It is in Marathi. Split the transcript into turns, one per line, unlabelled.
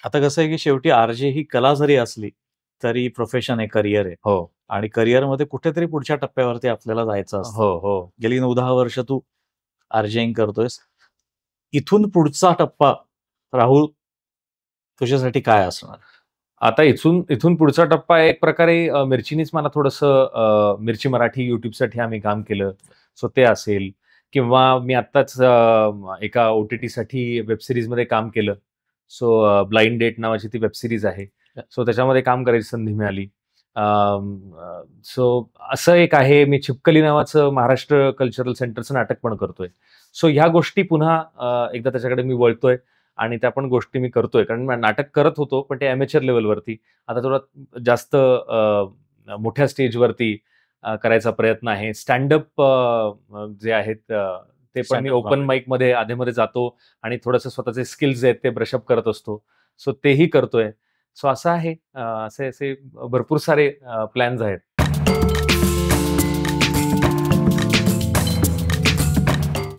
आता कसं आहे, की शेवटी आर-जे ही कला जरी असली, तरी प्रोफेशन आहे, करियर आहे.
हो.
आणि करियरमध्ये कुठेतरी पुढच्या टप्प्यावरती आपल्याला जायचं असतं.
हो, हो.
गेली 9-10 वर्ष तू आर्जिंग करतोयस. इथून पुढचा टप्पा राहुल तुझ्यासाठी काय असणार?
आता इथून इथून पुढचा टप्पा एक प्रकारे मिर्चीनीच मला थोडंसं मिर्ची मराठी YouTubeसाठी आम्ही काम केलं. सो ते असेल किंवा मी आत्ताच एका ओ-टी-टीसाठी वेब सीरीजमध्ये काम केलं. सो ब्लाइंड डेट नावाची ती वेब सीरीज आहे. सो त्याच्यामध्ये काम करायची संधी मिळाली. सो असं एक आहे, मी छिपकली नावाचं महाराष्ट्र कल्चरल सेंटरचं नाटक पण करतोय. सो ह्या गोष्टी पुन्हा एकदा त्याच्याकडे मी वळतोय आणि त्या पण गोष्टी मी करतोय. कारण मी नाटक करत होतो, पण ते ॲमेचर लेव्हलवरती. आता थोडा जास्त मोठ्या स्टेजवरती करायचा प्रयत्न आहे. स्टँड-अप जे आहेत ते पण मी
स्टँड-अप
ओपन
कॉमेडी.
माईकमध्ये अधेमध्ये जातो आणि थोडंसं स्वतःचे स्किल्स आहेत ते ब्रशअप करत असतो. सो तेही करतोय. सो असं आहे. असे असे भरपूर सारे प्लॅन्स आहेत.